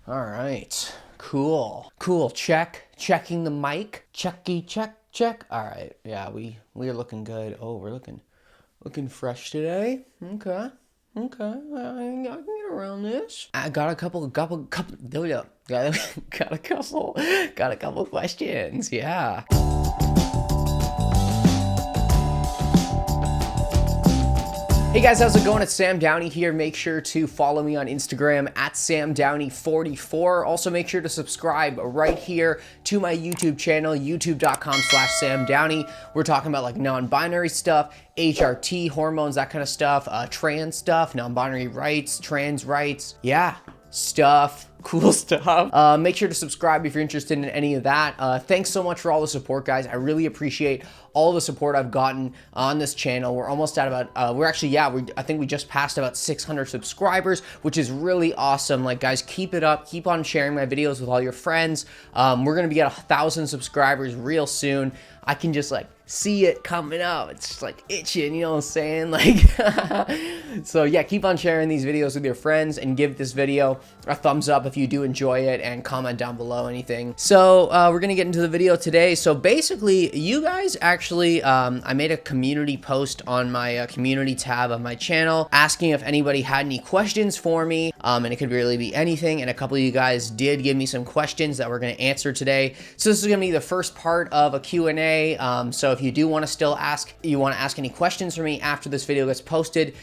All right. Cool. Cool. Check. Checking the mic. Checky check check. All right. Yeah, we are looking good. Oh, we're looking fresh today. Okay. Okay. I can get around this. I got a couple there we go. Got a couple questions. Yeah. Hey guys, how's it going? It's Sam Downey here. Make sure to follow me on Instagram at SamDowney44. Also, make sure to subscribe right here to my YouTube channel, youtube.com/SamDowney. We're talking about like non-binary stuff, HRT, hormones, that kind of stuff, trans stuff, non-binary rights, trans rights. Yeah, stuff. Cool stuff. Make sure to subscribe if you're interested in any of that. Thanks so much for all the support, guys. I really appreciate all the support I've gotten on this channel. We're almost at about, I think we just passed about 600 subscribers, which is really awesome. Like, guys, keep it up. Keep on sharing my videos with all your friends. We're gonna be at 1,000 subscribers real soon. I can just like see it coming up. It's just like itching, you know what I'm saying? Like, so yeah, keep on sharing these videos with your friends and give this video a thumbs up if you do enjoy it, and comment down below anything. So we're gonna get into the video today. So basically, you guys actually, I made a community post on my community tab of my channel asking if anybody had any questions for me, and it could really be anything. And a couple of you guys did give me some questions that we're gonna answer today. So this is gonna be the first part of a Q&A. So if you do want to still ask any questions for me after this video gets posted,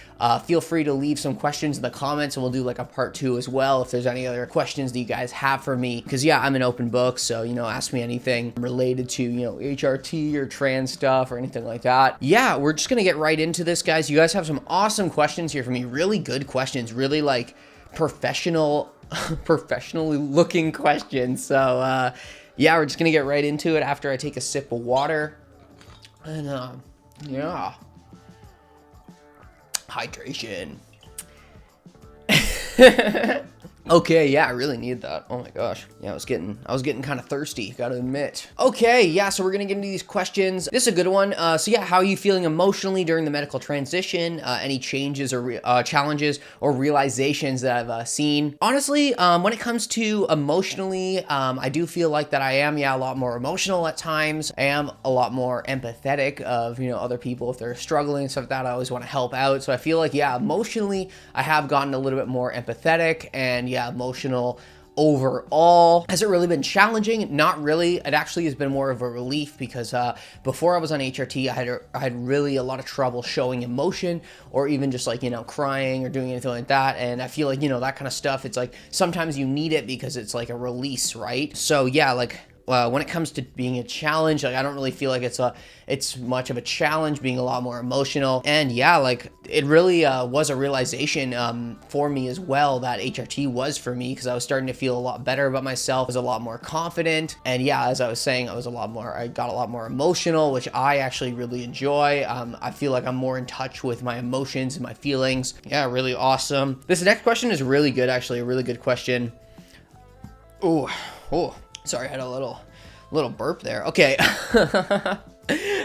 feel free to leave some questions in the comments, and we'll do like a part 2 as well if there's any other questions that you guys have for me. Because yeah, I'm an open book, so you know, ask me anything related to, you know, HRT or trans stuff or anything like that. Yeah, we're just gonna get right into this, guys. You guys have some awesome questions here for me, really good questions, really like professionally looking questions. So yeah, we're just gonna get right into it after I take a sip of water. And yeah, hydration. Okay, yeah, I really need that. Oh my gosh. Yeah, I was getting kind of thirsty, gotta admit. Okay, yeah, so we're gonna get into these questions. This is a good one. So yeah, how are you feeling emotionally during the medical transition? Any changes or challenges or realizations that I've seen? Honestly, when it comes to emotionally, I do feel like that I am, yeah, a lot more emotional at times. I am a lot more empathetic of, you know, other people if they're struggling and stuff like that. I always want to help out. So I feel like, yeah, emotionally, I have gotten a little bit more empathetic, and yeah, emotional overall. Has it really been challenging? Not really. It actually has been more of a relief, because before I was on HRT, I had really a lot of trouble showing emotion, or even just like, you know, crying or doing anything like that. And I feel like, you know, that kind of stuff, it's like sometimes you need it because it's like a release, right? So yeah, like when it comes to being a challenge, like I don't really feel like it's much of a challenge, being a lot more emotional. And yeah, like it really was a realization for me as well that HRT was for me, because I was starting to feel a lot better about myself, was a lot more confident. And yeah, as I was saying, I got a lot more emotional, which I actually really enjoy. I feel like I'm more in touch with my emotions and my feelings. Yeah, really awesome. This next question is really good, actually, a really good question. Oh. Sorry, I had a little burp there. Okay.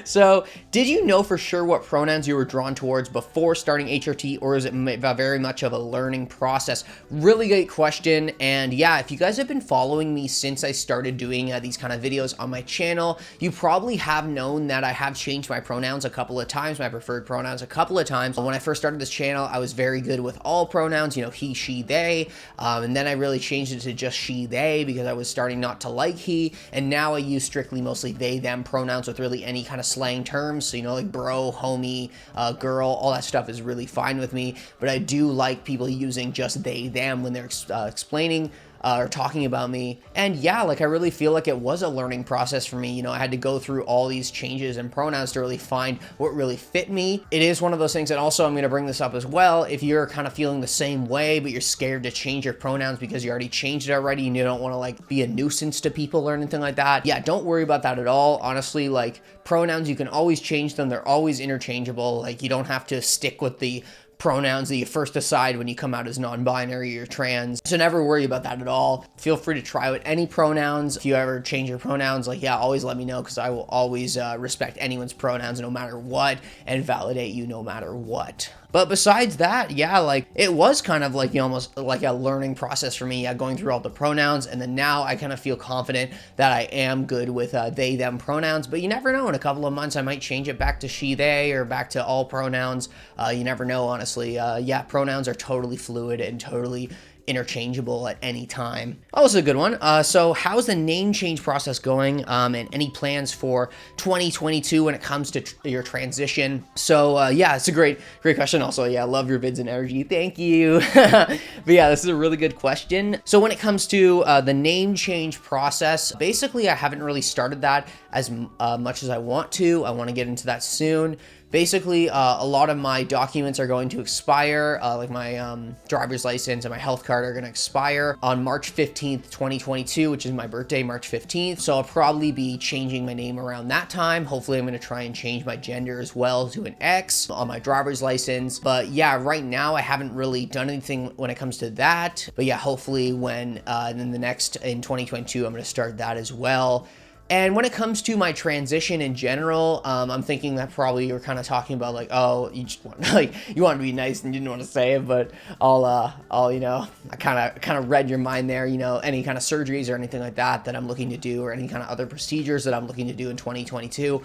So, did you know for sure what pronouns you were drawn towards before starting HRT, or is it very much of a learning process? Really great question. And yeah, if you guys have been following me since I started doing these kind of videos on my channel, you probably have known that I have changed my pronouns a couple of times, my preferred pronouns a couple of times. When I first started this channel, I was very good with all pronouns, you know, he, she, they. And then I really changed it to just she, they, because I was starting not to like he. And now I use strictly mostly they, them pronouns with really any kind of slang terms. So, you know, like bro, homie, girl, all that stuff is really fine with me. But I do like people using just they, them when they're explaining or talking about me. And yeah, like I really feel like it was a learning process for me. You know, I had to go through all these changes in pronouns to really find what really fit me. It is one of those things, and also I'm going to bring this up as well. If you're kind of feeling the same way, but you're scared to change your pronouns because you already changed it already and you don't want to like be a nuisance to people or anything like that, yeah, don't worry about that at all. Honestly, like pronouns, you can always change them. They're always interchangeable. Like you don't have to stick with the pronouns that you first decide when you come out as non-binary or trans. So never worry about that at all. Feel free to try out any pronouns. If you ever change your pronouns, like, yeah, always let me know, because I will always respect anyone's pronouns no matter what and validate you no matter what. But besides that, yeah, like, it was kind of like, almost like a learning process for me, going through all the pronouns. And then now I kind of feel confident that I am good with they, them pronouns. But you never know, in a couple of months, I might change it back to she, they, or back to all pronouns. You never know, honestly. Yeah, pronouns are totally fluid and totally interchangeable at any time. Oh, this is a good one. So how's the name change process going, and any plans for 2022 when it comes to your transition? So yeah, it's a great question. Also, yeah, I love your vids and energy. Thank you. But yeah, this is a really good question. So when it comes to the name change process, basically I haven't really started that as much as I want to. I want to get into that soon. Basically, a lot of my documents are going to expire, like my driver's license and my health card are going to expire on March 15th, 2022, which is my birthday, March 15th. So I'll probably be changing my name around that time. Hopefully, I'm going to try and change my gender as well to an X on my driver's license. But yeah, right now, I haven't really done anything when it comes to that. But yeah, hopefully in 2022, I'm going to start that as well. And when it comes to my transition in general, I'm thinking that probably you're kind of talking about like, oh, you just want you want to be nice and you didn't want to say it, but I'll I kind of read your mind there, any kind of surgeries or anything like that I'm looking to do, or any kind of other procedures that I'm looking to do in 2022.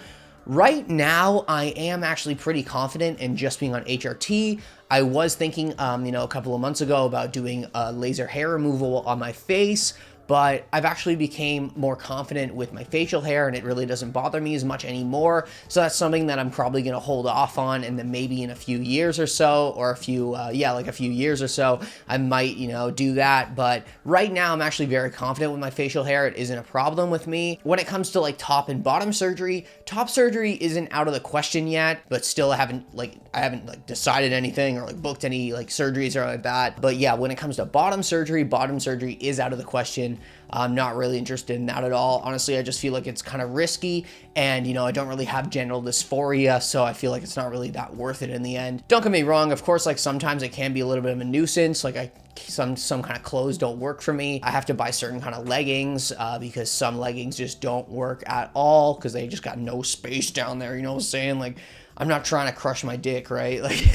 Right now, I am actually pretty confident in just being on HRT. I was thinking, a couple of months ago about doing laser hair removal on my face, but I've actually became more confident with my facial hair and it really doesn't bother me as much anymore. So that's something that I'm probably going to hold off on, and then maybe in a few years or so, or a few years or so, I might, do that. But right now I'm actually very confident with my facial hair. It isn't a problem with me. When it comes to like top and bottom surgery, top surgery isn't out of the question yet, but still I haven't decided anything or like booked any like surgeries or like that. But yeah, when it comes to bottom surgery is out of the question. I'm not really interested in that at all. Honestly, I just feel like it's kind of risky, and I don't really have genital dysphoria, so I feel like it's not really that worth it in the end. Don't get me wrong, of course, like sometimes it can be a little bit of a nuisance. Like some kind of clothes don't work for me. I have to buy certain kind of leggings because some leggings just don't work at all because they just got no space down there. You know what I'm saying? Like, I'm not trying to crush my dick, right? Like,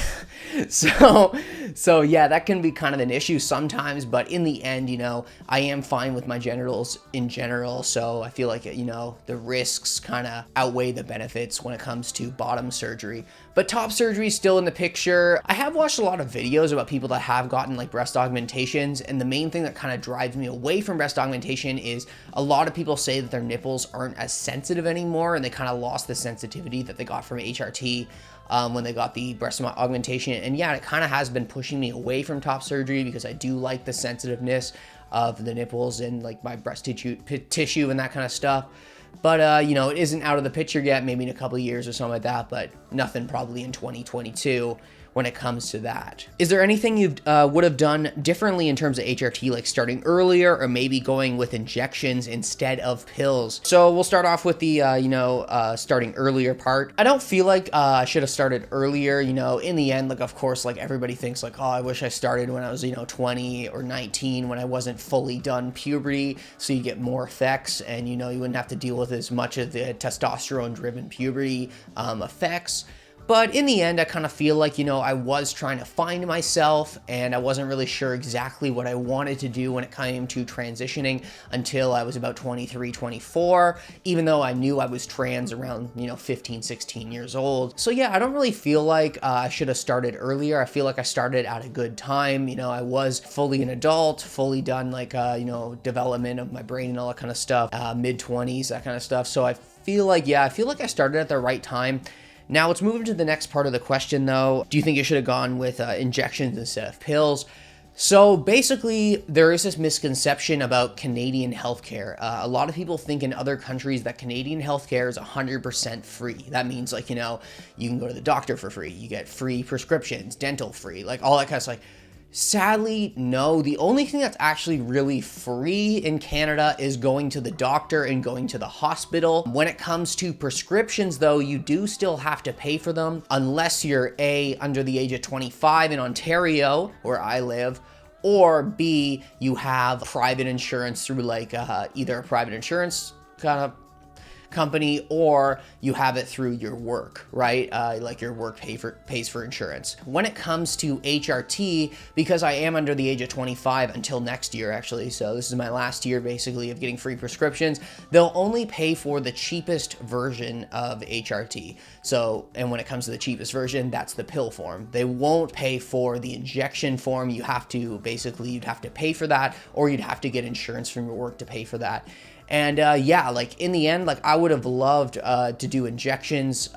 so yeah, that can be kind of an issue sometimes, but in the end, I am fine with my genitals in general. So I feel like, the risks kind of outweigh the benefits when it comes to bottom surgery. But top surgery is still in the picture. I have watched a lot of videos about people that have gotten like breast augmentations, and the main thing that kind of drives me away from breast augmentation is a lot of people say that their nipples aren't as sensitive anymore, and they kind of lost the sensitivity that they got from HRT when they got the breast augmentation. And yeah, it kind of has been pushing me away from top surgery because I do like the sensitiveness of the nipples and like my breast tissue and that kind of stuff. But, it isn't out of the picture yet, maybe in a couple of years or something like that, but nothing probably in 2022 when it comes to that. Is there anything you would have done differently in terms of HRT, like starting earlier or maybe going with injections instead of pills? So we'll start off with the, starting earlier part. I don't feel like I should have started earlier. In the end, like, of course, like everybody thinks like, oh, I wish I started when I was, 20 or 19 when I wasn't fully done puberty. So you get more effects and, you wouldn't have to deal with as much of the testosterone driven puberty effects. But in the end, I kind of feel like, I was trying to find myself and I wasn't really sure exactly what I wanted to do when it came to transitioning until I was about 23, 24, even though I knew I was trans around, 15, 16 years old. So yeah, I don't really feel like I should have started earlier. I feel like I started at a good time. I was fully an adult, fully done like, development of my brain and all that kind of stuff, mid-20s, that kind of stuff. So I feel like I started at the right time. Now let's move into the next part of the question though. Do you think you should have gone with injections instead of pills? So basically, there is this misconception about Canadian healthcare. A lot of people think in other countries that Canadian healthcare is 100% free. That means like, you can go to the doctor for free. You get free prescriptions, dental free, like all that kind of stuff. Sadly, no. The only thing that's actually really free in Canada is going to the doctor and going to the hospital. When it comes to prescriptions, though, you do still have to pay for them unless you're A, under the age of 25 in Ontario, where I live, or B, you have private insurance through like either a private insurance kind of company, or you have it through your work, right? Like your work pays for insurance. When it comes to HRT, because I am under the age of 25 until next year, actually, so this is my last year basically of getting free prescriptions, they'll only pay for the cheapest version of HRT. So, and when it comes to the cheapest version, that's the pill form. They won't pay for the injection form. You have to, basically, you'd have to pay for that, or you'd have to get insurance from your work to pay for that. And yeah, like in the end, like I would have loved to do injections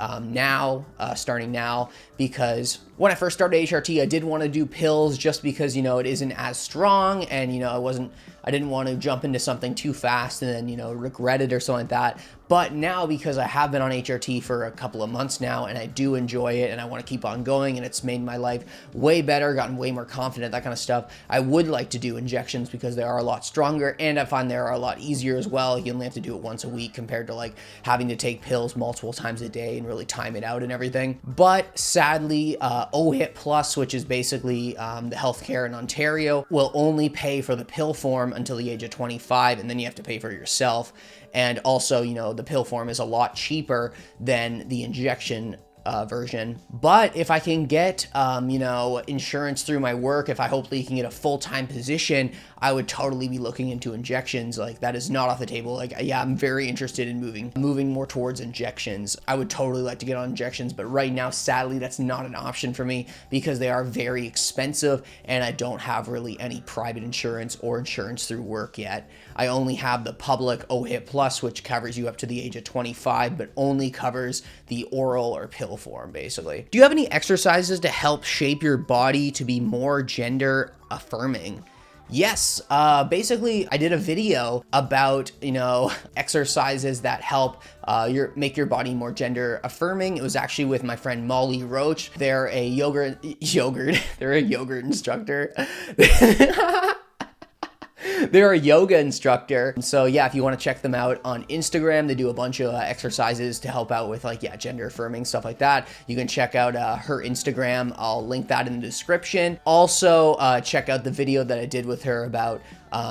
starting now, because when I first started HRT, I did want to do pills just because, you know, it isn't as strong, and, you know, I didn't want to jump into something too fast and then, you know, regret it or something like that. But now, because I have been on HRT for a couple of months now, and I do enjoy it, and I want to keep on going, and it's made my life way better, gotten way more confident, that kind of stuff, I would like to do injections because they are a lot stronger, and I find they are a lot easier as well. You only have to do it once a week compared to like having to take pills multiple times a day and really time it out and everything. But sadly, OHIP Plus, which is basically the healthcare in Ontario, will only pay for the pill form until the age of 25, and then you have to pay for it yourself. And also, you know, the pill form is a lot cheaper than the injection version. But if I can get, you know, insurance through my work, if I hopefully can get a full-time position, I would totally be looking into injections. Like, that is not off the table. Like, yeah, I'm very interested in moving more towards injections. I would totally like to get on injections, but right now, sadly, that's not an option for me because they are very expensive, and I don't have really any private insurance or insurance through work yet. I only have the public OHIP Plus, which covers you up to the age of 25, but only covers the oral or pill form, basically. Do you have any exercises to help shape your body to be more gender affirming? Yes, basically I did a video about, you know, exercises that help make your body more gender affirming. It was actually with my friend Molly Roach. They're a yogurt instructor. They're a yoga instructor. So yeah, if you want to check them out on Instagram, they do a bunch of exercises to help out with like, yeah, gender affirming, stuff like that. You can check out her Instagram. I'll link that in the description. Also, check out the video that I did with her about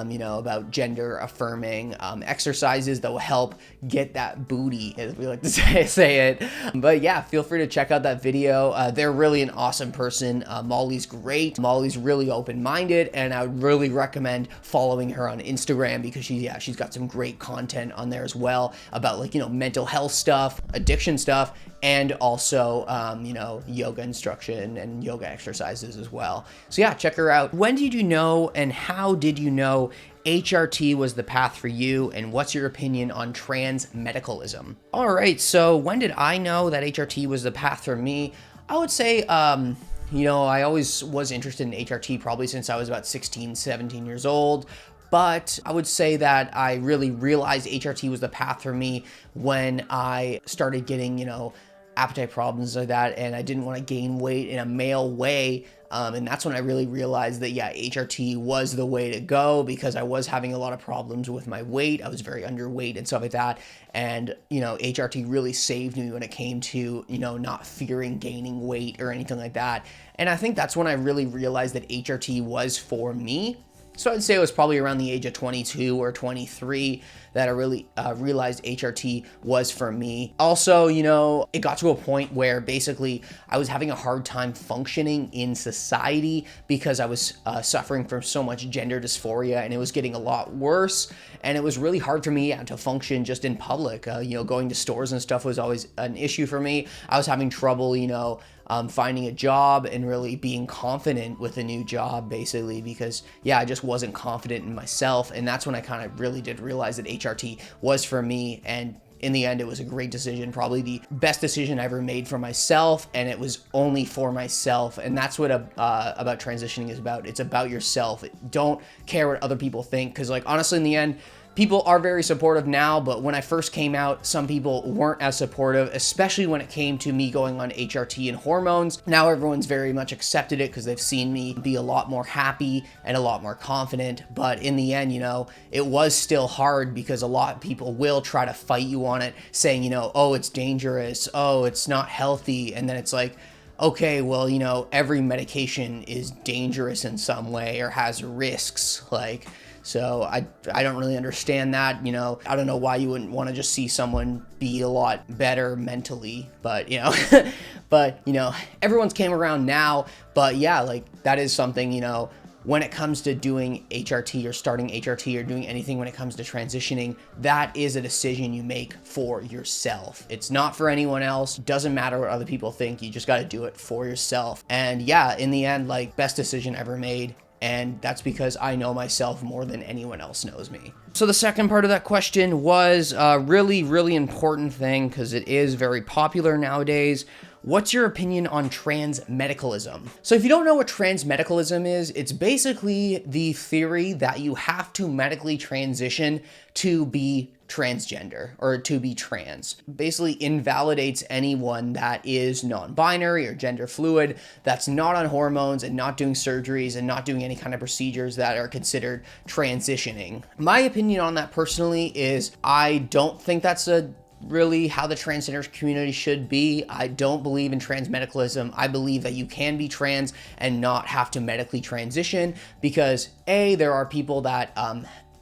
you know, about gender affirming exercises that will help get that booty, as we like to say it. But yeah, feel free to check out that video. They're really an awesome person. Molly's great. Molly's really open-minded, and I would really recommend following her on Instagram because she's got some great content on there as well about, like, you know, mental health stuff, addiction stuff, and also, you know, yoga instruction and yoga exercises as well. So yeah, check her out. When did you know, and how did you know HRT was the path for you, and what's your opinion on transmedicalism? All right, so when did I know that HRT was the path for me? I would say, you know, I always was interested in HRT probably since I was about 16, 17 years old. But I would say that I really realized HRT was the path for me when I started getting, you know, appetite problems like that, and I didn't want to gain weight in a male way. And that's when I really realized that, yeah, HRT was the way to go because I was having a lot of problems with my weight. I was very underweight and stuff like that. And, you know, HRT really saved me when it came to, you know, not fearing gaining weight or anything like that. And I think that's when I really realized that HRT was for me. So I'd say it was probably around the age of 22 or 23 that I really realized HRT was for me. Also, you know, it got to a point where basically I was having a hard time functioning in society because I was suffering from so much gender dysphoria, and it was getting a lot worse. And it was really hard for me to function just in public. You know, going to stores and stuff was always an issue for me. I was having trouble, you know, finding a job and really being confident with a new job, basically, because yeah, I just wasn't confident in myself. And that's when I kind of really did realize that HRT was for me. And in the end, it was a great decision, probably the best decision I ever made for myself, and it was only for myself. And that's what about transitioning is about. It's about yourself. Don't care what other people think, because, like, honestly, in the end, People are very supportive now, but when I first came out, some people weren't as supportive, especially when it came to me going on HRT and hormones. Now everyone's very much accepted it because they've seen me be a lot more happy and a lot more confident. But in the end, you know, it was still hard because a lot of people will try to fight you on it, saying, you know, oh, it's dangerous, oh, it's not healthy. And then it's like, okay, well, you know, every medication is dangerous in some way or has risks. Like, so I don't really understand that, you know. I don't know why you wouldn't want to just see someone be a lot better mentally, but, you know, but, you know, everyone's came around now. But yeah, like that is something, you know, when it comes to doing HRT or starting HRT or doing anything when it comes to transitioning, that is a decision you make for yourself. It's not for anyone else. Doesn't matter what other people think. You just got to do it for yourself. And yeah, in the end, like best decision ever made. And that's because I know myself more than anyone else knows me. So the second part of that question was a really, really important thing because it is very popular nowadays. What's your opinion on transmedicalism? So if you don't know what transmedicalism is, it's basically the theory that you have to medically transition to be transgender or to be trans. Basically invalidates anyone that is non-binary or gender fluid, that's not on hormones and not doing surgeries and not doing any kind of procedures that are considered transitioning. My opinion on that personally is I don't think that's really how the transgender community should be. I don't believe in transmedicalism. I believe that you can be trans and not have to medically transition because A, there are people that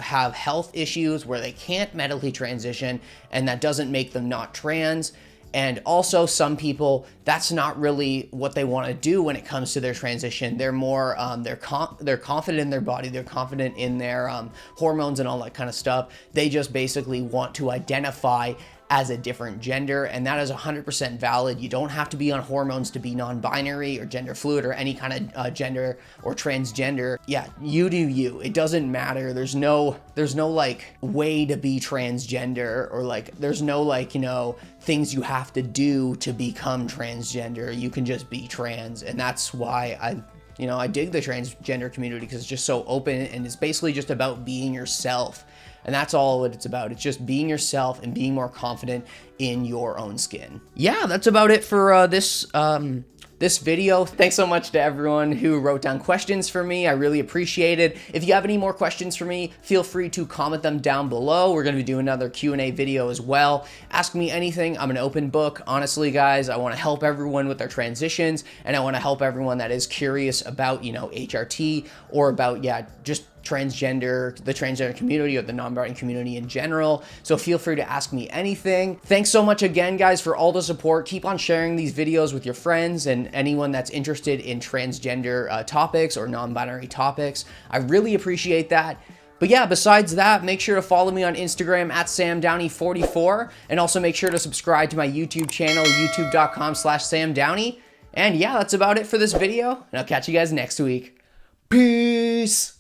have health issues where they can't medically transition and that doesn't make them not trans. And also some people, that's not really what they want to do when it comes to their transition. They're more, they're confident in their body. They're confident in their hormones and all that kind of stuff. They just basically want to identify as a different gender, and that is 100% valid. You don't have to be on hormones to be non-binary or gender fluid or any kind of gender or transgender. Yeah, you do you. It doesn't matter. There's no like way to be transgender or like there's no like, you know, things you have to do to become transgender. You can just be trans, and that's why I dig the transgender community because it's just so open and it's basically just about being yourself. And that's all what it's about. It's just being yourself and being more confident in your own skin. Yeah, that's about it for this video. Thanks so much to everyone who wrote down questions for me. I really appreciate it. If you have any more questions for me, feel free to comment them down below. We're going to be doing another Q&A video as well. Ask me anything. I'm an open book. Honestly, guys, I want to help everyone with their transitions, and I want to help everyone that is curious about, you know, HRT or about, yeah, just the transgender community or the non-binary community in general. So feel free to ask me anything. Thanks so much again, guys, for all the support. Keep on sharing these videos with your friends and anyone that's interested in transgender topics or non-binary topics. I really appreciate that. But yeah, besides that, make sure to follow me on Instagram at samdowney44 and also make sure to subscribe to my YouTube channel, youtube.com/samdowney. And yeah, that's about it for this video, and I'll catch you guys next week. Peace.